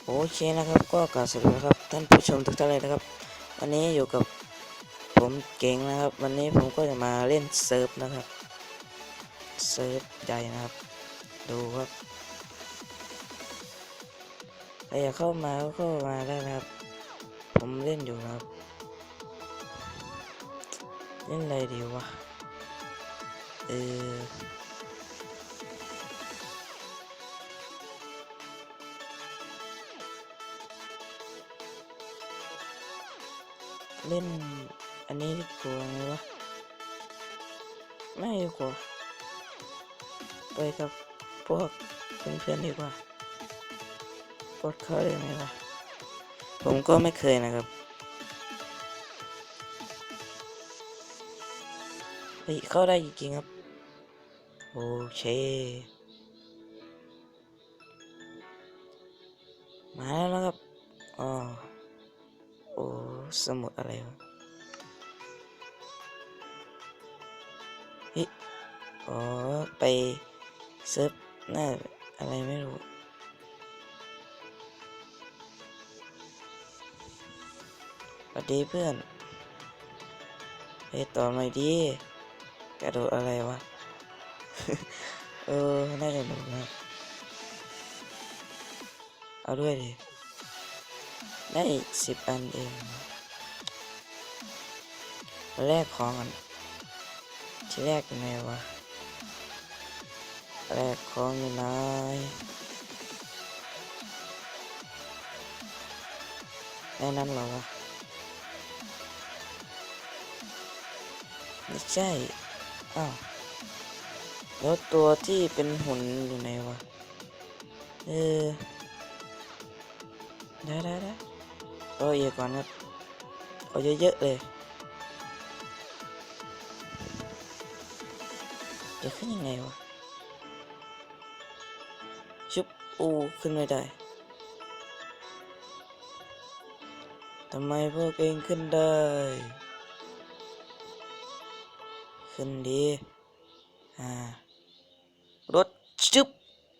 โอเคนะครับก็กล่าวสวัสดีครับท่านผู้ชมทุกท่านเลยนะครับวันนี้อยู่กับผมเก่งนะครับวันนี้ผมก็จะมาเล่นเซิร์ฟนะครับเซิร์ฟใหญ่นะครับดูครับใครอยากเข้ามาก็เข้ามาได้นะครับผมเล่นอยู่นะครับเล่นอะไรดีวะเออเล่นอันนี้ดีกว่าไหมวะไม่ดีกว่าไปกับพวกเพื่อนๆดีกว่ากดเข้าได้ไหมวะผมก็ไม่เคยนะครับเฮ้ยเข้าได้จริงๆครับโอเคมาแล้วนะครับอ๋อโอ้สมุดอะไรวะเฮ้ยอ๋อไปเซิร์ฟหน้าอะไรไม่รู้สวัสดีเพื่อนไปต่อหน่อยดีกระโดดอะไรวะ เออน่าจะหนุกนะเอาด้วยดิได้10 อันเองแรกของกันที่แรกยังไงวะแรกของอยู่ไหนในนั้นเหรอวะไม่ใช่อ้าวแล้วตัวที่เป็นหุ่นอยู่ไหนวะเออได้เอาอีกก่อนครับเอาเยอะๆเลยจะขึ้นยังไงวะชุบอูขึ้นไม่ได้ทำไมพวกเองขึ้นได้ขึ้นดีรถชุบ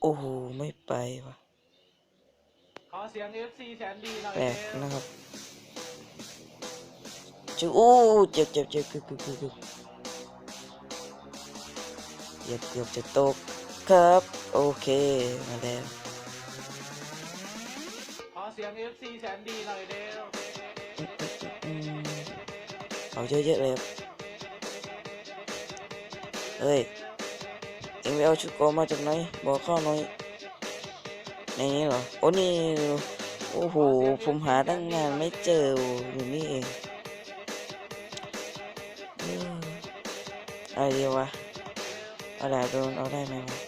โอ้โหไม่ไปวะขอเสียง FC แสนดีหน่อย แปลก เร็ว นะครับชุบอู้เจ็บเกือบจะตกครับโอเคมาแล้ว ขอเสียง FC แสนดีหน่อยเร็ว เอาเยอะๆเลยครับเฮ้ยเอ็งไปเอาชุดเกราะมาจากไหนบอกข้าหน่อยในนี้เหรอโอ้นี่โอ้โหผมหาตั้งนานไม่เจออยู่นี่เองอะไรดีวะเอาดาบโดนเอาได้ไหมวะ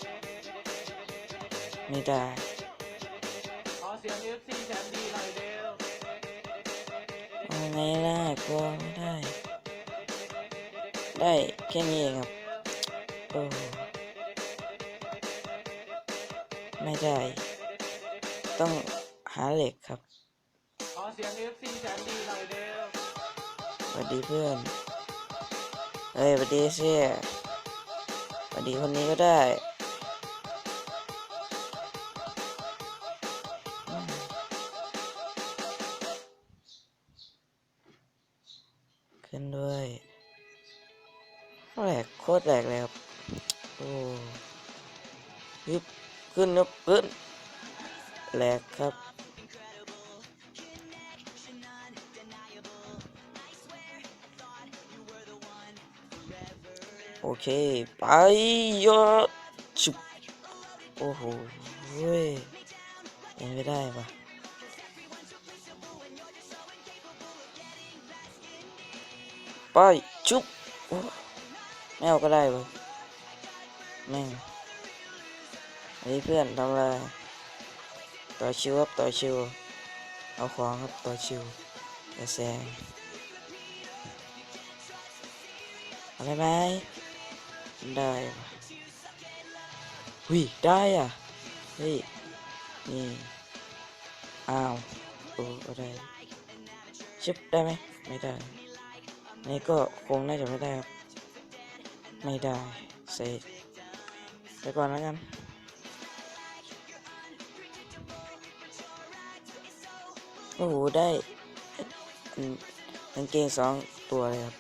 ไม่ได้ ขอเสียง FC แสนดีหน่อยเร็ว เอาไงล่ะกลัวไม่ได้ได้แค่นี้เองครับโอ้ไม่ได้ต้องหาเหล็กครับ ขอเสียง FC แสนดีหน่อยเร็ว สวัสดีเพื่อนเฮ้ยสวัสดีเสียสวัสดีคนนี้ก็ได้อืมขึ้นด้วยแหลกโคตรแหลกเลยครับโอ้ยึบขึ้นครับขึ้นแหลกครับโอเคไปยอดชุบโอ้โหเว้ยยังไม่ได้ปะไปชุบโอ้ไม่เอาก็ได้ปะแม่งอันนี้เพื่อนทำอะไรต่อชิวครับต่อชิวเอาของครับต่อชิวอย่าแซงอะไรไหมได้ปะหุยได้อ่ะเฮ้ยนี่อ้าวโอ้ก็ได้ชิบได้ไหมไม่ได้นี่ก็คงน่าจะไม่ได้ครับไม่ได้เสร็จไปก่อนแล้วกัน โอ้โหได้อืมกางเกง2 ตัวเลยครับ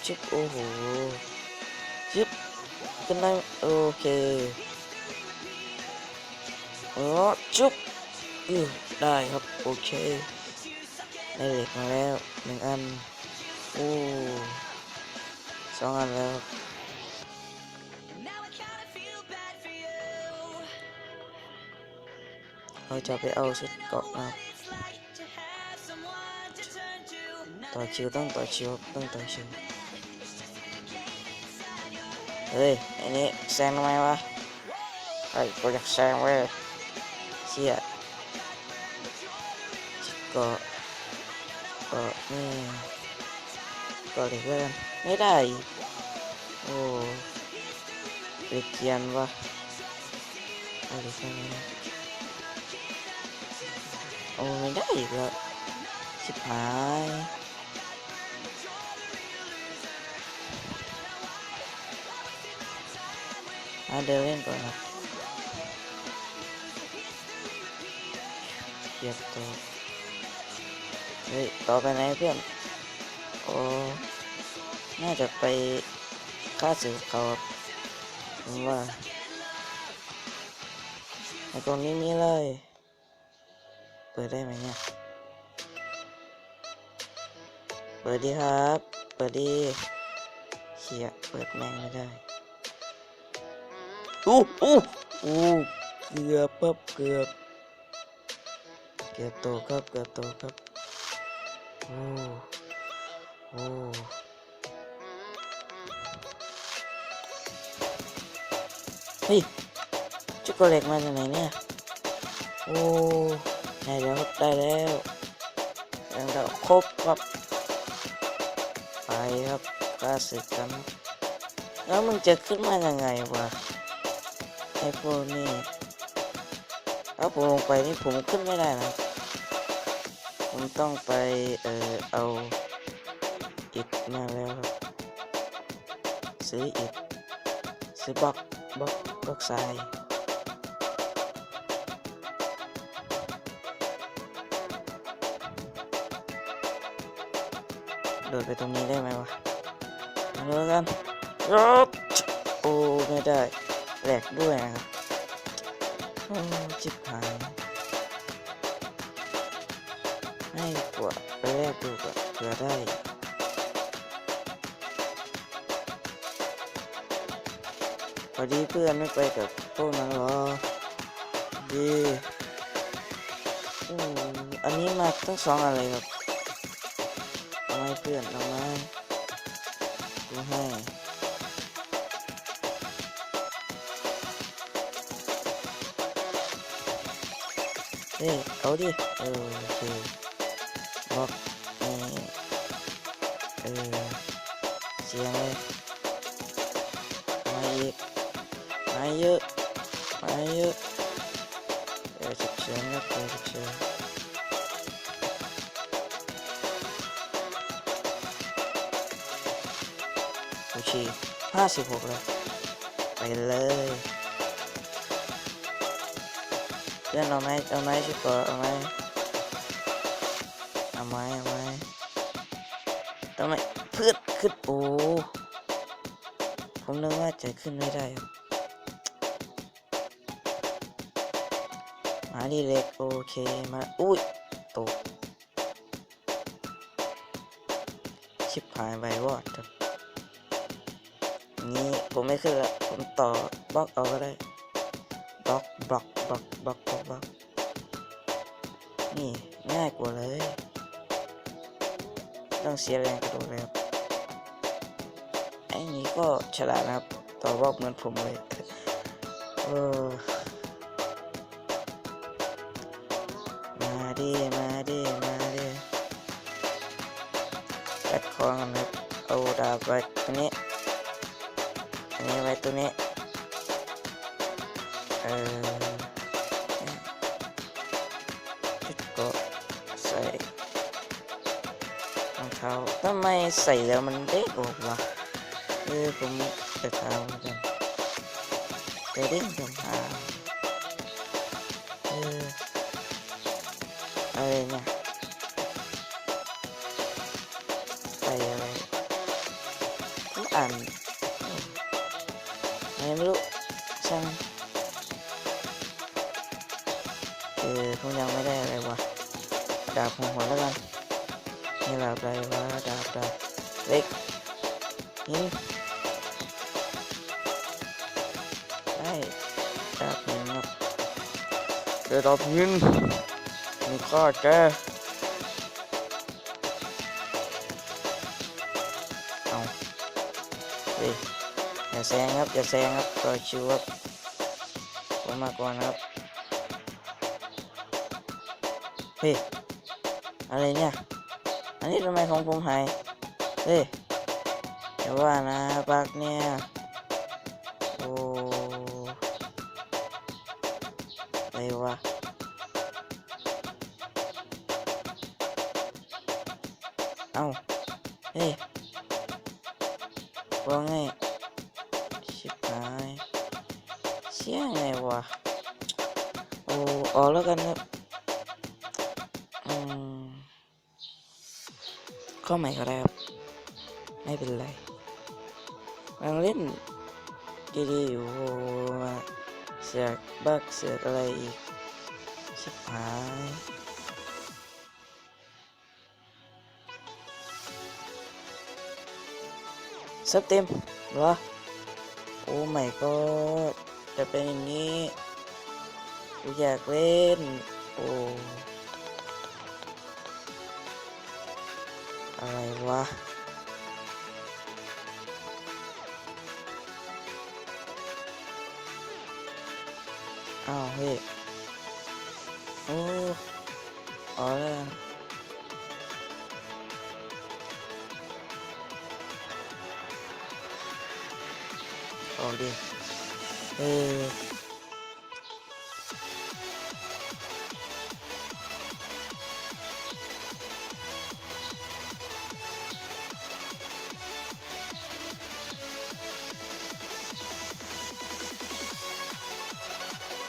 ชิบโอ้โหชิบขึ้นได้โอเคโอ้ชุบได้ครับโอเคได้เหล็กมาแล้ว1 อันโอ้2 อันแล้วเราจะไปเอาชุดเกราะนะครับต่อคิวต้องต่อคิวต้องต่อคิวเฮ้ยอันนี้แซงทำไมวะไอ้กูอยากแซงเว้ยเชี่ยชุดเกราะนี่เกราะเหล็กแล้วกันไม่ได้อีกโอ้เหล็กเกียนวะเอาเหล็กแค่นี้นะโอ้ไม่ได้อีกแล้วชิบหายเดินเล่นก่อนครับเก็บตัวเฮ้ยต่อไปไหนเพื่อนโอ้น่าจะไปฆ่าศึกเขาครับผมว่าไอ้ตรงนี้มีเลยเปิดได้ไหมเนี่ยเปิดดีครับเปิดดีเขี่ยเปิดแม่งไม่ได้อู้เกือบปั๊บเกือบโตครับเกือบโตครับโอ้เฮ้ยจุกโกเล็กมาจากไหนเนี่ยโอ้ได้แล้วครับได้แล้วแล้วครบครับไปครับกล้าศึกกันแล้วมึงจะขึ้นมายังไงวะไอ้พวกนี้ถ้าผมลงไปนี่ผมขึ้นไม่ได้นะผมต้องไปเอาอิฐมาแล้วครับซื้ออิฐซื้อบล็อกทรายโดดไปตรงนี้ได้ไหมวะมาดูกันรบโอ้ไม่ได้แหลกด้วยนะครับโอ้จิบหายให้กว่าไปแรกดูก่อนเผื่อได้พอดีเพื่อนไม่ไปกับพวกนั้นหรอดีอันนี้มาทั้ง2 อันเลยครับเอาให้เพื่อนเอามาดูให้เฮ้ยเอาดิโอเคบล็อกนี่เสียงเลยมาอีกมาเยอะฉุกเฉินครับฉุกเฉินโอเค56แล้วไปเลยเพื่อนเอาไหมชุดก่อนเอาไหมทำไมเพื่อนขึ้นโอ้ผมนึกว่าจะขึ้นไม่ได้มาดีเล็กโอเคมาอุ้ยตกชิบหายไปวอดครับนี้ผมไม่ขึ้นละผมต่อบล็อกเอาก็ได้บล็อกนี่ง่ายกว่าเลยต้องเสียแรงกระโดดเลยครับไอ้นี้ก็ฉลาดนะครับต่อบล็อกเหมือนผมเลยมาดิจัดคองกันครับเอาดาบไว้ตรงนี้อันนี้ไว้ตรงนี้ชุดก็ใส่รองเท้าทำไมใส่แล้วมันเด้งออกวะ ผมจะถามเหมือนกันจะเล่นคำถามอะไรเนี่ยไปอะไรผมอ่านไม่รู้ช่างผมยังไม่ได้อะไรวะดาบหัวแล้วกันนี่ดาบอะไรวะดาบเล็กหินได้ดาบหินครับดาบหินมีข้อแกเอาเฮ้ยอย่าแซงครับอย่าแซงครับต่อชิวครับผมมาก่อนครับเฮ้ยอะไรเนี่ยอันนี้ทำไมของผมหายเฮ้ยอย่าว่านะบักเนี่ยโอ้อะไรวะเอ้าเฮ้ยว่าไงชิบหายเสียงไงวะโอ้ออกแล้วกันครับข้อใหม่ก็ได้ครับไม่เป็นไรกำลังเล่นดีๆอยู่มาเสือกบักเสือกอะไรอีกชิบหายซับเต็มเหรอโอ้ไม่ก็จะเป็นอย่างนี้กูอยากเล่นโอ้อะไรวะอ้าวเฮ้ยโอ้อ๋อแล้วกันออกดิเออ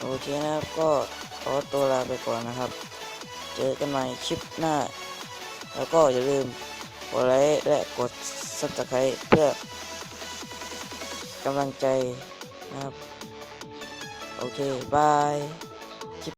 โอเคนะครับก็ขอตัวลาไปก่อนนะครับเจอกันใหม่คลิปหน้าแล้วก็อย่าลืมกดไลค์และกด Subscribe เพื่อกำลังใจนะครับโอเคบาย